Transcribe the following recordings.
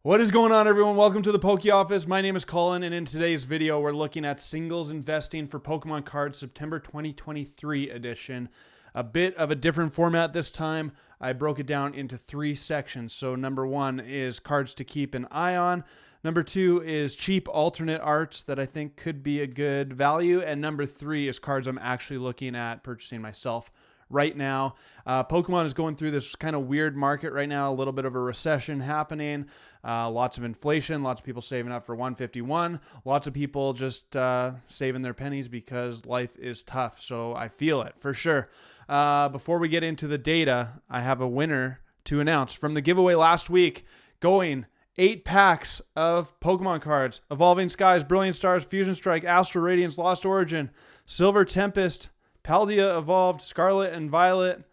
What is going on, everyone? Welcome to the Poke Office. My name is Colin, and in today's video, we're looking at singles investing for Pokemon cards September 2023 edition. A bit of a different format this time. I broke it down into three sections. So number one is cards to keep an eye on. Number two is cheap alternate arts that I think could be a good value. And number three is cards I'm actually looking at purchasing myself right now. Pokemon is going through this kind of weird market right now, a little bit of a recession happening, lots of inflation, lots of people saving up for 151, lots of people just saving their pennies because life is tough. So I feel it for sure. Before we get into the data, I have a winner to announce from the giveaway last week, going 8 packs of Pokemon cards: Evolving Skies, Brilliant Stars, Fusion Strike, Astral Radiance, Lost Origin, Silver Tempest, Paldea Evolved, Scarlet and Violet.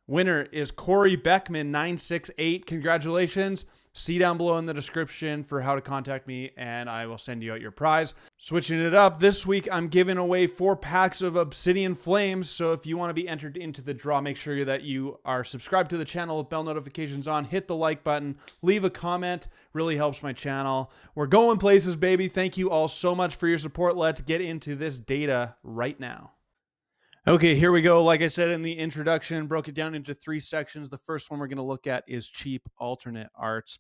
Winner is Corey Beckman 968. Congratulations. See down below in the description for how to contact me, and I will send you out your prize. Switching it up, this week I'm giving away 4 packs of Obsidian Flames. So if you want to be entered into the draw, make sure that you are subscribed to the channel with bell notifications on. Hit the like button. Leave a comment. Really helps my channel. We're going places, baby. Thank you all so much for your support. Let's get into this data right now. Okay, here we go. Like I said in the introduction, broke it down into 3 sections. The first one we're going to look at is cheap alternate arts.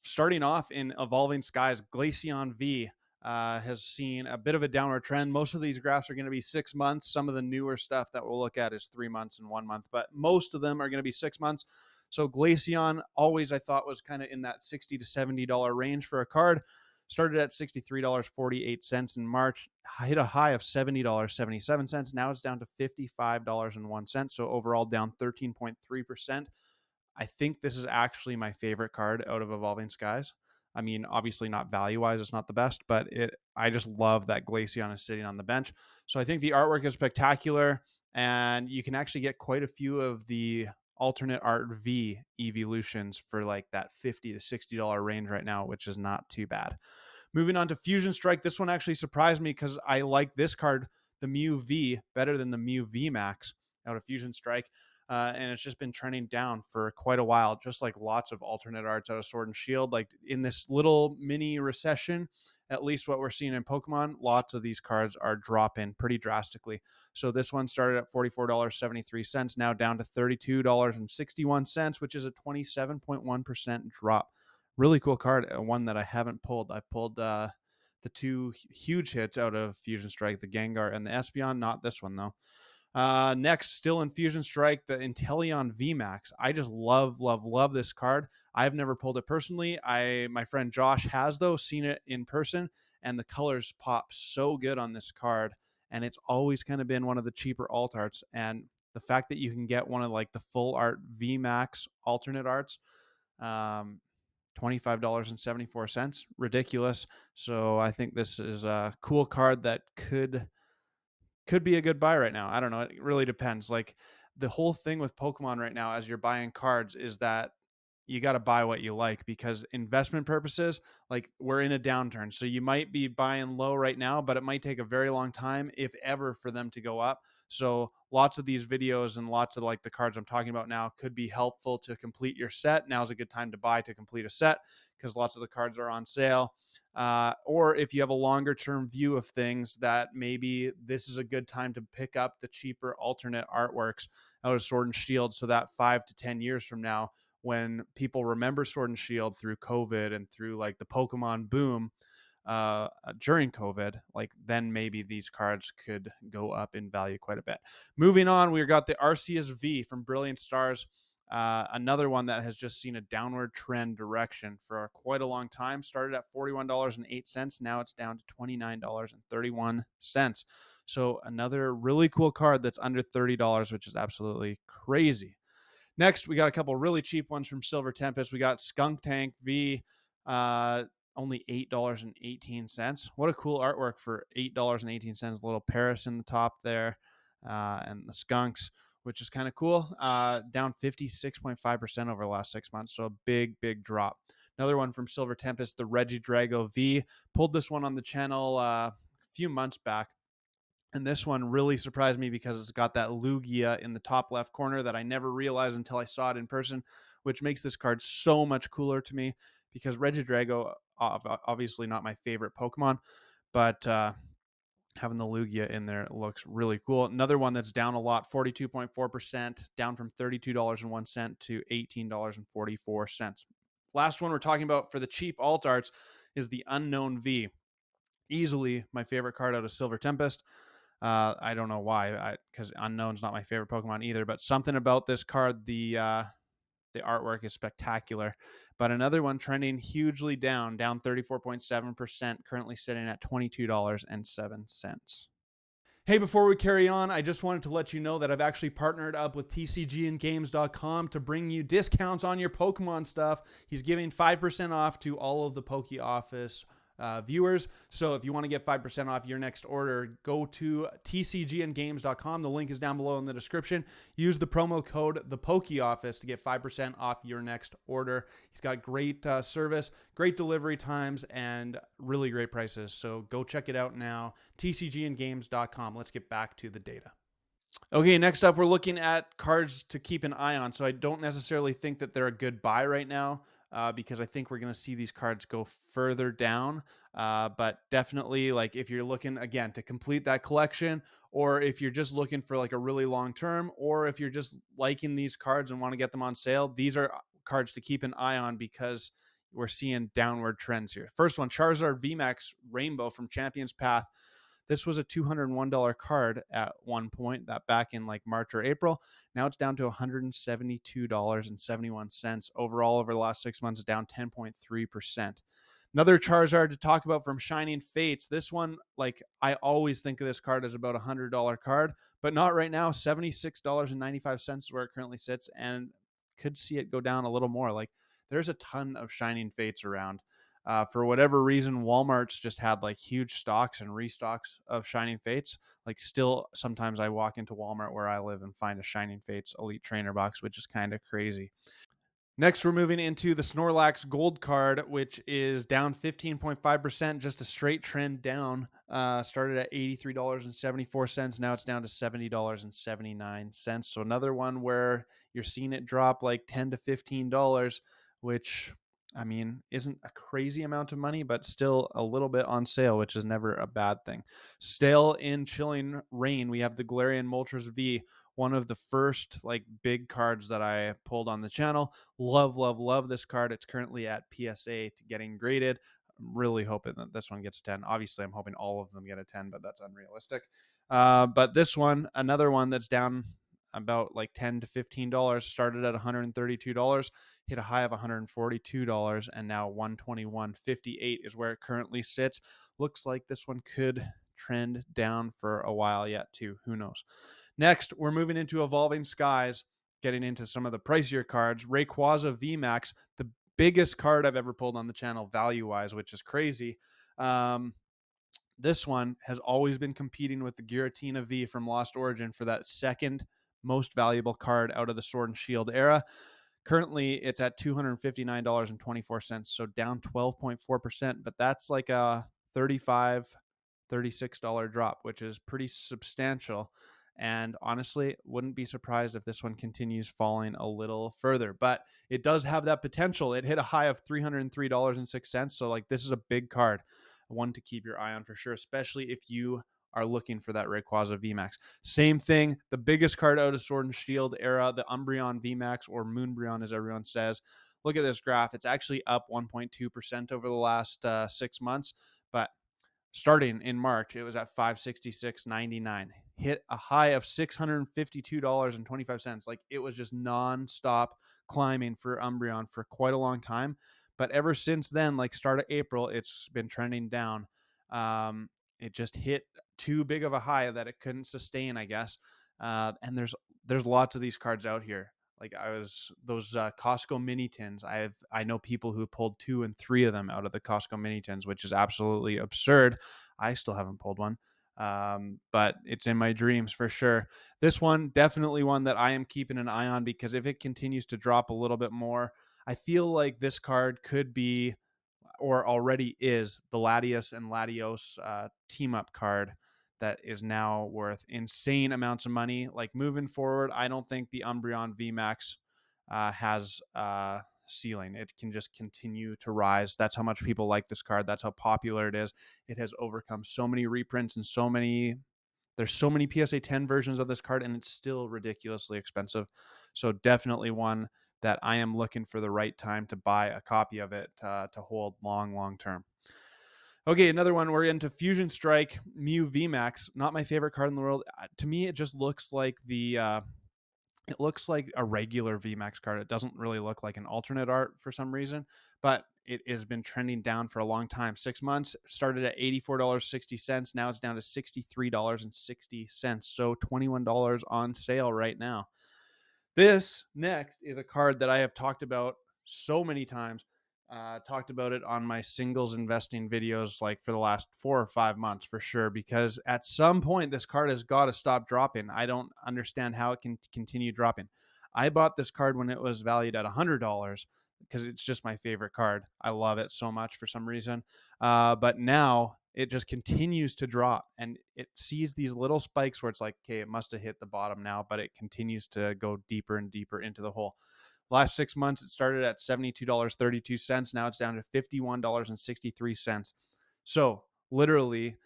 Starting off in Evolving Skies, Glaceon V has seen a bit of a downward trend. Most of these graphs are going to be 6 months. Some of the newer stuff that we'll look at is 3 months and 1 month, but most of them are going to be 6 months. So Glaceon always I thought was kind of in that $60 to $70 range for a card. Started at $63.48 in March, hit a high of $70.77. Now it's down to $55.01. So overall down 13.3%. I think this is actually my favorite card out of Evolving Skies. I mean, obviously not value-wise, it's not the best, but I just love that Glaceon is sitting on the bench. So I think the artwork is spectacular, and you can actually get quite a few of the alternate art V evolutions for like that $50 to $60 range right now, which is not too bad. Moving on to Fusion Strike, this one actually surprised me because I like this card, the Mew V, better than the Mew V Max out of Fusion Strike. And it's just been trending down for quite a while, just like lots of alternate arts out of Sword and Shield. Like in this little mini recession, at least what we're seeing in Pokemon, lots of these cards are dropping pretty drastically. So this one started at $44.73, now down to $32.61, which is a 27.1% drop. Really cool card, one that I haven't pulled. I pulled the 2 huge hits out of Fusion Strike, the Gengar and the Espeon, not this one though. Next, still in Fusion Strike, the Inteleon VMAX. I just love this card. I've never pulled it personally. My friend Josh has, though, seen it in person, and the colors pop so good on this card. And it's always kind of been one of the cheaper alt arts. And the fact that you can get one of like the full art VMAX alternate arts, $25.74, ridiculous. So I think this is a cool card that could be a good buy right now. I don't know. It really depends. Like the whole thing with Pokemon right now, as you're buying cards, is that you got to buy what you like, because investment purposes, like we're in a downturn. So you might be buying low right now, but it might take a very long time, if ever, for them to go up. So lots of these videos and lots of like the cards I'm talking about now could be helpful to complete your set. Now's a good time to buy to complete a set because lots of the cards are on sale. Or if you have a longer term view of things, that maybe this is a good time to pick up the cheaper alternate artworks out of Sword and Shield, so that 5 to 10 years from now, when people remember Sword and Shield through COVID and through like the Pokemon boom during COVID, like then maybe these cards could go up in value quite a bit. Moving on, we got the Arceus V from Brilliant Stars. Another one that has just seen a downward trend direction for quite a long time. Started at $41.08. Now it's down to $29.31. So another really cool card that's under $30, which is absolutely crazy. Next, we got a couple really cheap ones from Silver Tempest. We got Skunk Tank V, only $8.18. What a cool artwork for $8.18. A little Paris in the top there, and the skunks, which is kind of cool. Down 56.5% over the last 6 months. So a big drop. Another one from Silver Tempest, the Regidrago V. Pulled this one on the channel a few months back. And this one really surprised me because it's got that Lugia in the top left corner that I never realized until I saw it in person, which makes this card so much cooler to me. because Regidrago, obviously not my favorite Pokemon, but having the Lugia in there looks really cool. Another one that's down a lot, 42.4%, down from $32.01 to $18.44. Last one we're talking about for the cheap alt arts is the Unknown V. Easily my favorite card out of Silver Tempest. I don't know why, because Unknown's not my favorite Pokemon either, but something about this card, the artwork is spectacular. But another one trending hugely down 34.7%, currently sitting at $22.07. Hey, before we carry on, I just wanted to let you know that I've actually partnered up with TCGandGames.com to bring you discounts on your Pokemon stuff. He's giving 5% off to all of the Poke Office viewers. So if you want to get 5% off your next order, go to tcgandgames.com. The link is down below in the description. Use the promo code ThePokeOffice to get 5% off your next order. He's got great service, great delivery times, and really great prices. So go check it out now. tcgandgames.com. Let's get back to the data. Okay, next up, we're looking at cards to keep an eye on. So I don't necessarily think that they're a good buy right now, because I think we're going to see these cards go further down. But definitely, like if you're looking again to complete that collection, or if you're just looking for like a really long term, or if you're just liking these cards and want to get them on sale, these are cards to keep an eye on because we're seeing downward trends here. First one, Charizard VMAX Rainbow from Champions Path. This was a $201 card at one point, that back in like March or April. Now it's down to $172.71. Overall, over the last 6 months, down 10.3%. Another Charizard to talk about from Shining Fates. This one, like I always think of this card as about $100 card, but not right now. $76.95 is where it currently sits, and could see it go down a little more. Like there's a ton of Shining Fates around. For whatever reason, Walmart's just had like huge stocks and restocks of Shining Fates. Like, still, sometimes I walk into Walmart where I live and find a Shining Fates Elite Trainer box, which is kind of crazy. Next, we're moving into the Snorlax Gold card, which is down 15.5%, just a straight trend down. Started at $83.74. Now it's down to $70.79. So another one where you're seeing it drop like $10 to $15, which, I mean, isn't a crazy amount of money, but still a little bit on sale, which is never a bad thing. Still in chilling rain, we have the Galarian Moltres V, one of the first like big cards that I pulled on the channel. Love this card. It's currently at PSA to getting graded. I'm really hoping that this one gets a 10. Obviously, I'm hoping all of them get a 10, but that's unrealistic. But this one, another one that's down about like $10 to $15, started at $132, hit a high of $142, and now $121.58 is where it currently sits. Looks like this one could trend down for a while yet too. Who knows? Next, we're moving into Evolving Skies, getting into some of the pricier cards. Rayquaza VMAX, the biggest card I've ever pulled on the channel value-wise, which is crazy. This one has always been competing with the Giratina V from Lost Origin for that second most valuable card out of the Sword and Shield era. Currently, it's at $259.24, so down 12.4%, but that's like a $36 drop, which is pretty substantial. And honestly, wouldn't be surprised if this one continues falling a little further, but it does have that potential. It hit a high of $303.06. So like, this is a big card, one to keep your eye on for sure, especially if you are looking for that Rayquaza VMAX. Same thing, the biggest card out of Sword and Shield era, the Umbreon VMAX, or Moonbreon as everyone says. Look at this graph. It's actually up 1.2% over the last 6 months, but starting in March, it was at $566.99. Hit a high of $652.25. Like, it was just nonstop climbing for Umbreon for quite a long time. But ever since then, like start of April, it's been trending down. It just hit too big of a high that it couldn't sustain, I guess. And there's lots of these cards out here. Like, those Costco mini tins. I know people who pulled 2 and 3 of them out of the Costco mini tins, which is absolutely absurd. I still haven't pulled one, but it's in my dreams for sure. This one, definitely one that I am keeping an eye on, because if it continues to drop a little bit more, I feel like this card could be, or already is, the Latios and Latios team up card that is now worth insane amounts of money. Like, moving forward, I don't think the Umbreon VMAX has ceiling. It can just continue to rise. That's how much people like this card. That's how popular it is. It has overcome so many reprints and there's so many PSA 10 versions of this card, and it's still ridiculously expensive. So definitely one that I am looking for the right time to buy a copy of it to hold long term. Okay, another one. We're into Fusion Strike Mew VMAX. Not my favorite card in the world. To me, it just looks like it looks like a regular VMAX card. It doesn't really look like an alternate art for some reason, but it has been trending down for a long time. 6 months, started at $84.60. Now it's down to $63.60. So $21 on sale right now. This next is a card that I have talked about so many times. Talked about it on my singles investing videos like for the last 4 or 5 months for sure, because at some point this card has got to stop dropping. I don't understand how it can continue dropping. I bought this card when it was valued at $100 because it's just my favorite card. I love it so much for some reason. But now it just continues to drop, and it sees these little spikes where it's like, okay, it must have hit the bottom now, but it continues to go deeper and deeper into the hole. Last 6 months, it started at $72.32. Now it's down to $51.63. So literally,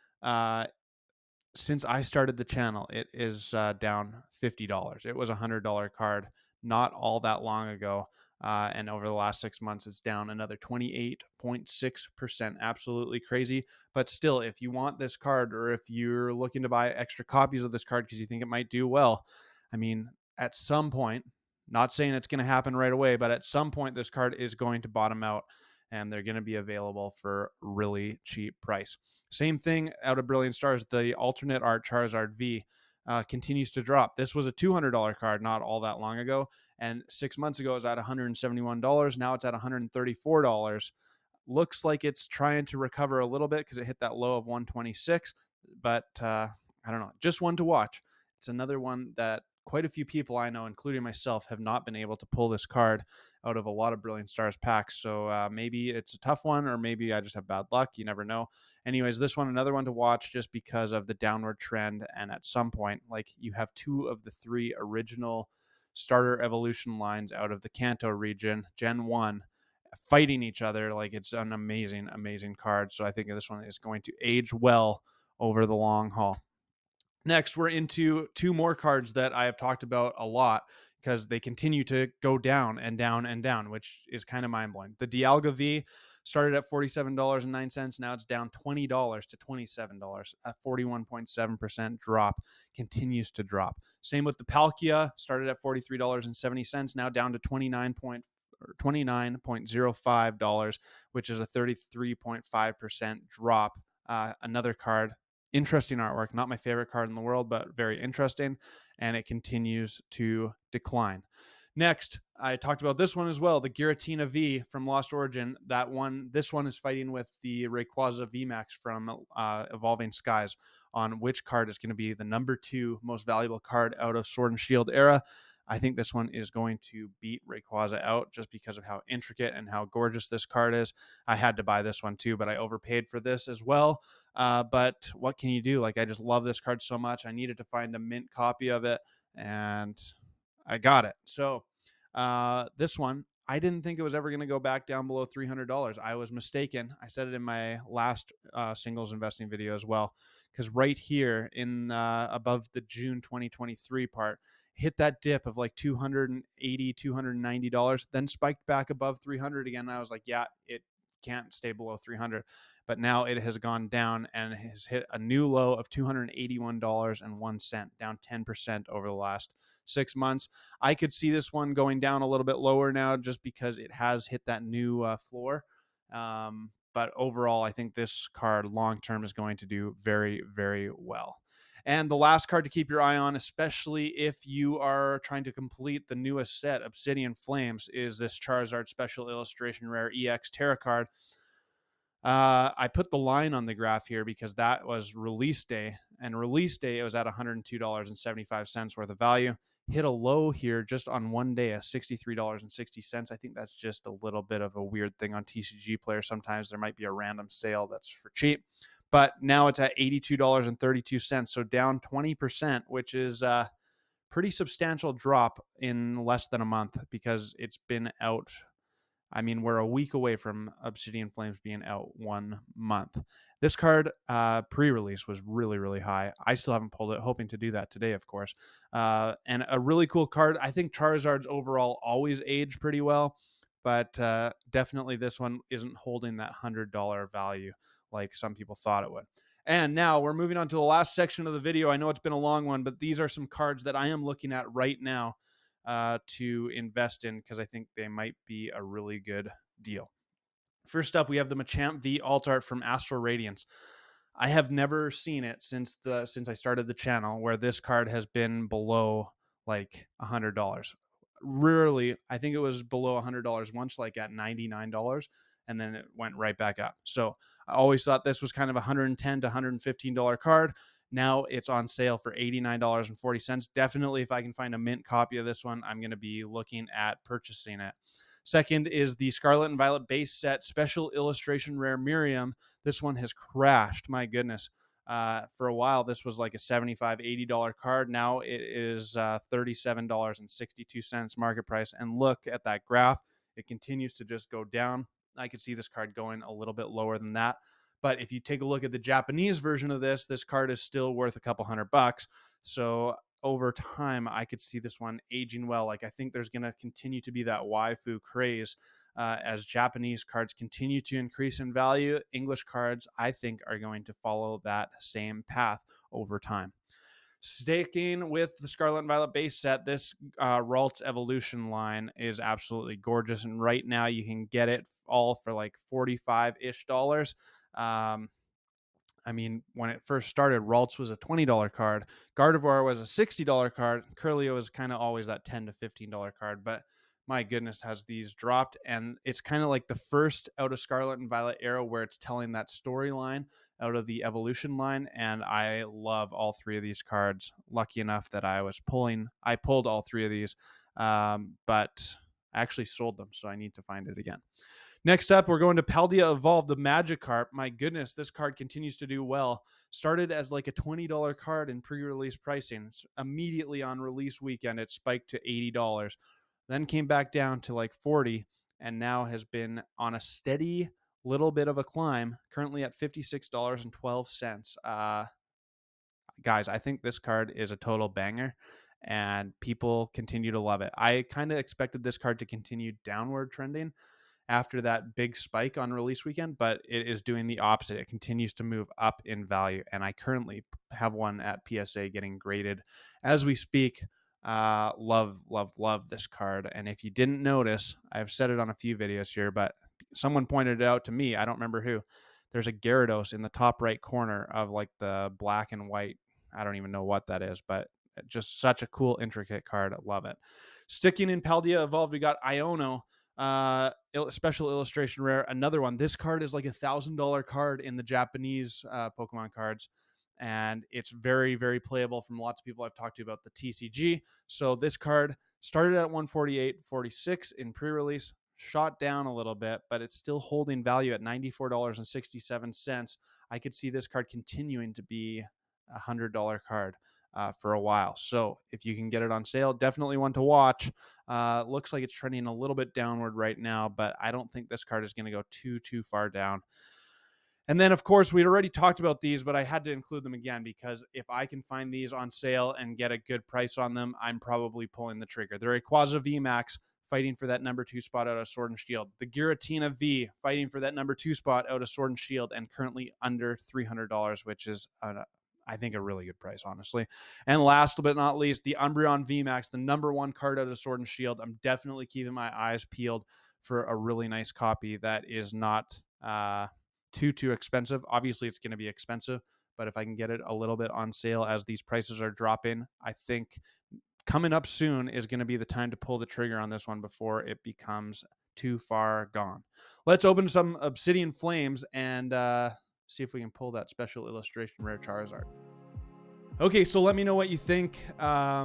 since I started the channel, it is down $50. It was a $100 card not all that long ago. And over the last 6 months, it's down another 28.6%. Absolutely crazy. But still, if you want this card, or if you're looking to buy extra copies of this card because you think it might do well, I mean, at some point, not saying it's going to happen right away, but at some point, this card is going to bottom out and they're going to be available for really cheap price. Same thing out of Brilliant Stars. The alternate art Charizard V continues to drop. This was a $200 card not all that long ago, and 6 months ago it was at $171. Now it's at $134. Looks like it's trying to recover a little bit because it hit that low of 126, but I don't know. Just one to watch. It's another one that quite a few people I know, including myself, have not been able to pull this card out of a lot of Brilliant Stars packs. So maybe it's a tough one, or maybe I just have bad luck. You never know. Anyways, this one, another one to watch just because of the downward trend. And at some point, like, you have 2 of the 3 original starter evolution lines out of the Kanto region, Gen 1, fighting each other. Like, it's an amazing card. So I think this one is going to age well over the long haul. Next, we're into 2 more cards that I have talked about a lot because they continue to go down and down and down, which is kind of mind-blowing. The Dialga V started at $47.09. Now it's down $20 to $27. A 41.7% drop, continues to drop. Same with the Palkia, started at $43.70. Now down to $29.05, which is a 33.5% drop. Another card. Interesting artwork. Not my favorite card in the world, but very interesting. And it continues to decline. Next, I talked about this one as well, the Giratina V from Lost Origin. This one is fighting with the Rayquaza VMAX from Evolving Skies on which card is going to be the number 2 most valuable card out of Sword and Shield era. I think this one is going to beat Rayquaza out just because of how intricate and how gorgeous this card is. I had to buy this one too, but I overpaid for this as well. But what can you do? Like, I just love this card so much. I needed to find a mint copy of it, and I got it. So this one, I didn't think it was ever going to go back down below $300. I was mistaken. I said it in my last singles investing video as well, because right here in above the June 2023 part, hit that dip of like $280, $290, then spiked back above 300 again. And I was like, yeah, it can't stay below 300. But now it has gone down and has hit a new low of $281.01, down 10% over the last 6 months. I could see this one going down a little bit lower now just because it has hit that new floor. But overall, I think this card long-term is going to do very, very well. And the last card to keep your eye on, especially if you are trying to complete the newest set, Obsidian Flames, is this Charizard Special Illustration Rare EX Terra card. I put the line on the graph here because that was release day. And release day, it was at $102.75 worth of value. Hit a low here just on one day at $63.60. I think that's just a little bit of a weird thing on TCG Player. Sometimes there might be a random sale that's for cheap. But now it's at $82.32, so down 20%, which is a pretty substantial drop in less than a month because it's been out I mean, we're a week away from Obsidian Flames being out 1 month. This card pre-release was really, really high. I still haven't pulled it, hoping to do that today, of course. And a really cool card. I think Charizards overall always age pretty well, but definitely this one isn't holding that $100 value like some people thought it would. And now we're moving on to the last section of the video. I know it's been a long one, but these are some cards that I am looking at right now to invest in because I think they might be a really good deal. First up, we have the Machamp V Alt Art from Astral Radiance. I have never seen it since I started the channel where this card has been below like $100. Rarely, I think it was below $100 once, like at $99, and then it went right back up. So I always thought this was kind of a $110 to $115 card. Now it's on sale for $89.40. Definitely, if I can find a mint copy of this one, I'm going to be looking at purchasing it. Second is the Scarlet and Violet base set special illustration rare Miriam. This one has crashed. My goodness. For a while, this was like a $75, $80 card. Now it is $37.62 market price. And look at that graph. It continues to just go down. I could see this card going a little bit lower than that. But if you take a look at the Japanese version of this card is still worth a couple $100. So over time, I could see this one aging well. Like, I think there's going to continue to be that waifu craze as Japanese cards continue to increase in value. English cards, I think, are going to follow that same path over time. Sticking with the Scarlet and Violet base set, this Ralts Evolution line is absolutely gorgeous. And right now you can get it all for like $45-ish. I mean, when it first started, Ralts was a $20 card. Gardevoir was a $60 card. Curlio is kind of always that $10 to $15 card. But my goodness, has these dropped. And it's kind of like the first out of Scarlet and Violet era where it's telling that storyline out of the evolution line. And I love all three of these cards. Lucky enough that I pulled all three of these, but I actually sold them. So I need to find it again. Next up, we're going to Paldea Evolved, the Magikarp. My goodness, this card continues to do well. Started as like a $20 card in pre-release pricing. Immediately on release weekend, it spiked to $80. Then came back down to like $40, and now has been on a steady little bit of a climb, currently at $56.12. Guys, I think this card is a total banger, and people continue to love it. I kind of expected this card to continue downward trending after that big spike on release weekend, but it is doing the opposite. It continues to move up in value, and I currently have one at PSA getting graded as we speak. Love this card. And if you didn't notice, I've said it on a few videos here, but someone pointed it out to me. I don't remember who. There's a Gyarados in the top right corner of like the black and white. I don't even know what that is, but just such a cool, intricate card. I love it. Sticking in Paldea Evolved, we got Iono. Special illustration rare, another one. This card is like $1,000 card in the Japanese Pokemon cards, and it's very, very playable from lots of people I've talked to about the TCG. So this card started at 148.46 in pre-release, shot down a little bit, but it's still holding value at $94.67. I could see this card continuing to be a $100 card for a while. So if you can get it on sale, definitely one to watch. Looks like it's trending a little bit downward right now, but I don't think this card is going to go too far down. And then, of course, we'd already talked about these, but I had to include them again because if I can find these on sale and get a good price on them, I'm probably pulling the trigger. They're Rayquaza VMAX fighting for that number 2 spot out of Sword and Shield. The Giratina V fighting for that number 2 spot out of Sword and Shield, and currently under $300, which is I think a really good price, honestly. And last but not least, the Umbreon VMAX, the number 1 card out of Sword and Shield. I'm definitely keeping my eyes peeled for a really nice copy that is not too expensive. Obviously, it's going to be expensive, but if I can get it a little bit on sale as these prices are dropping, I think coming up soon is going to be the time to pull the trigger on this one before it becomes too far gone. Let's open some Obsidian Flames and see if we can pull that special illustration rare Charizard. Okay, so let me know what you think. I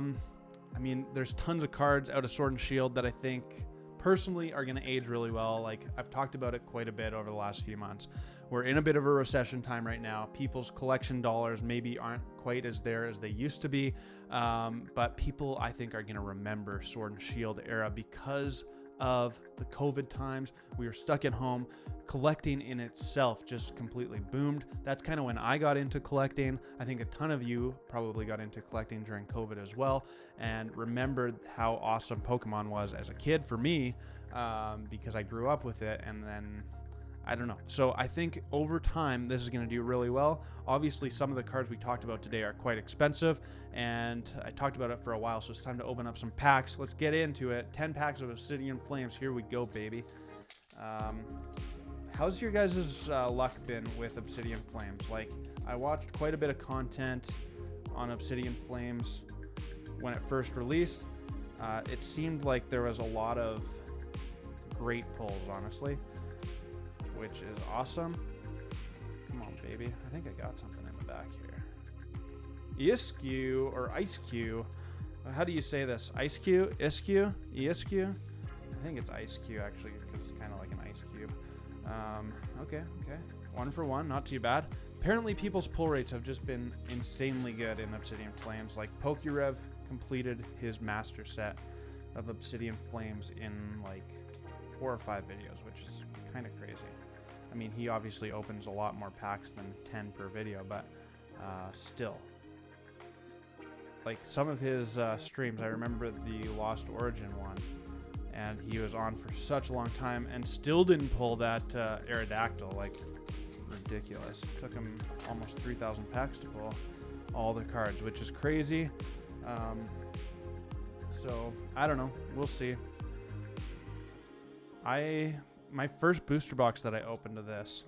mean, there's tons of cards out of Sword and Shield that I think personally are going to age really well. Like, I've talked about it quite a bit over the last few months. We're in a bit of a recession time right now. People's collection dollars maybe aren't quite as there as they used to be, but people, I think, are going to remember Sword and Shield era because of the COVID times. We were stuck at home. Collecting in itself just completely boomed. That's kind of when I got into collecting. I think a ton of you probably got into collecting during COVID as well, and remembered how awesome Pokemon was as a kid for me, because I grew up with it, and then I don't know. So I think over time, this is going to do really well. Obviously, some of the cards we talked about today are quite expensive, and I talked about it for a while, so it's time to open up some packs. Let's get into it. 10 packs of Obsidian Flames. Here we go, baby. How's your guys' luck been with Obsidian Flames? Like, I watched quite a bit of content on Obsidian Flames when it first released. It seemed like there was a lot of great pulls, honestly, which is awesome. Come on, baby. I think I got something in the back here. Iskew or Ice-Q. How do you say this? Ice-Q? Iskew? Iskew? I think it's Ice-Q, actually, because it's kind of like an ice cube. Okay. 1 for 1, not too bad. Apparently, people's pull rates have just been insanely good in Obsidian Flames. Like, PokeRev completed his master set of Obsidian Flames in, like, 4 or 5 videos, which is kind of crazy. I mean, he obviously opens a lot more packs than 10 per video, but still. Like, some of his streams, I remember the Lost Origin one, and he was on for such a long time and still didn't pull that Aerodactyl. Like, ridiculous. It took him almost 3,000 packs to pull all the cards, which is crazy. So, I don't know. We'll see. My first booster box that I opened to this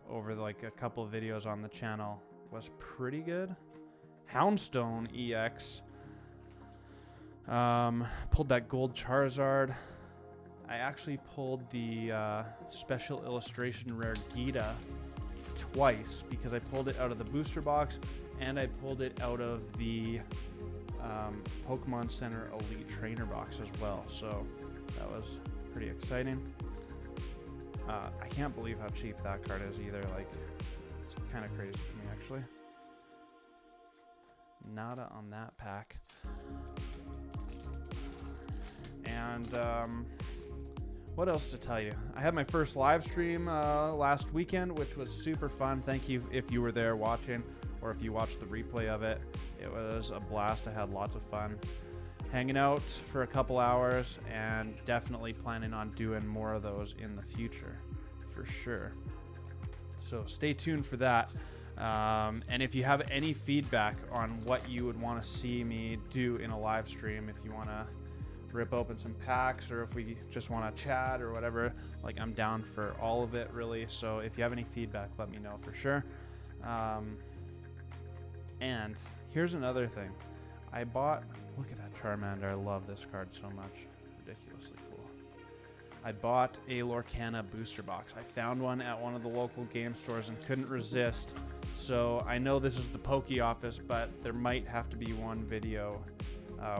over like a couple of videos on the channel was pretty good. Houndstone EX. Pulled that gold Charizard. I actually pulled the special illustration rare Gita twice because I pulled it out of the booster box and I pulled it out of the Pokemon Center Elite Trainer box as well. So that was pretty exciting. I can't believe how cheap that card is either. Like, it's kind of crazy to me, actually. Nada on that pack. And what else to tell you? I had my first live stream last weekend, which was super fun. Thank you if you were there watching, or if you watched the replay of it. It was a blast. I had lots of fun hanging out for a couple hours, and definitely planning on doing more of those in the future, for sure. So stay tuned for that. And if you have any feedback on what you would want to see me do in a live stream, if you want to rip open some packs, or if we just want to chat or whatever, like, I'm down for all of it, really. So if you have any feedback, let me know for sure. And here's another thing. I bought, look at that Charmander. I love this card so much. Ridiculously cool. I bought a Lorcana booster box. I found one at one of the local game stores and couldn't resist. So I know this is the Poke Office, but there might have to be one video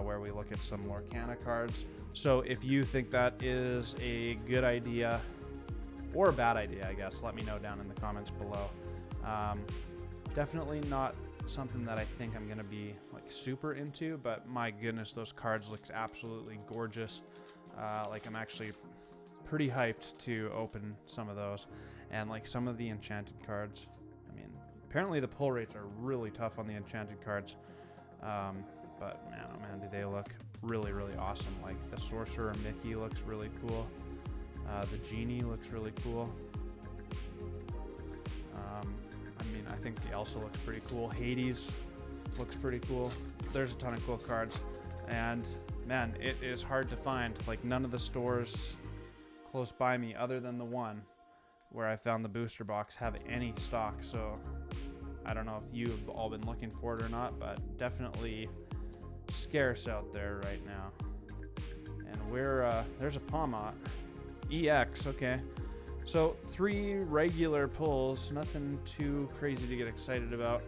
where we look at some Lorcana cards. So if you think that is a good idea, or a bad idea, I guess, let me know down in the comments below. Definitely not something that I think I'm going to be like super into, but my goodness, those cards looks absolutely gorgeous. Like, I'm actually pretty hyped to open some of those, and like some of the enchanted cards. I mean, apparently the pull rates are really tough on the enchanted cards, but man, oh man, do they look really, really awesome. Like, the Sorcerer Mickey looks really cool. The Genie looks really cool. I mean, I think the Elsa looks pretty cool. Hades looks pretty cool. There's a ton of cool cards, and man, it is hard to find. Like, none of the stores close by me, other than the one where I found the booster box, have any stock. So I don't know if you've all been looking for it or not, but definitely scarce out there right now. And there's a Pawmot EX. Okay, so 3 regular pulls, nothing too crazy to get excited about.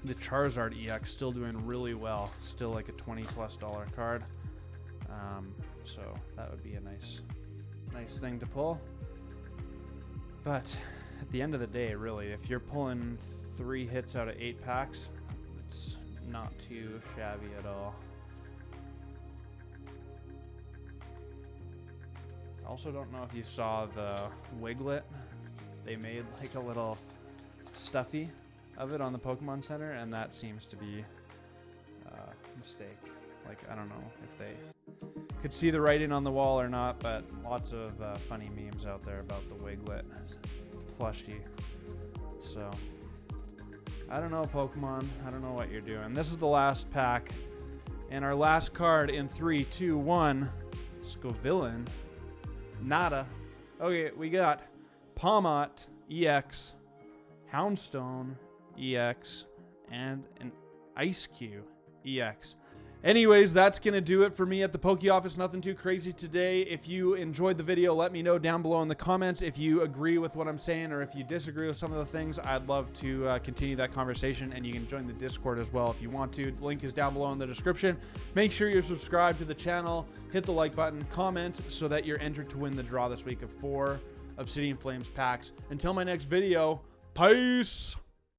The Charizard EX still doing really well, still like a $20+ card. So that would be a nice thing to pull. But at the end of the day, really, if you're pulling 3 hits out of 8 packs, it's not too shabby at all. Also don't know if you saw the Wiglet. They made like a little stuffy of it on the Pokemon Center, and that seems to be a mistake. Like, I don't know if they could see the writing on the wall or not, but lots of funny memes out there about the Wiglet plushie. So, I don't know, Pokemon. I don't know what you're doing. This is the last pack. And our last card in 3, 2, 1. Scovillain. Nada. Okay, we got Palmot EX, Houndstone EX, and an Ice Cube EX. Anyways, that's going to do it for me at the Poke Office. Nothing too crazy today. If you enjoyed the video, let me know down below in the comments. If you agree with what I'm saying or if you disagree with some of the things, I'd love to continue that conversation, and you can join the Discord as well if you want to. The link is down below in the description. Make sure you're subscribed to the channel, hit the like button, comment so that you're entered to win the draw this week of 4 Obsidian Flames packs. Until my next video, peace!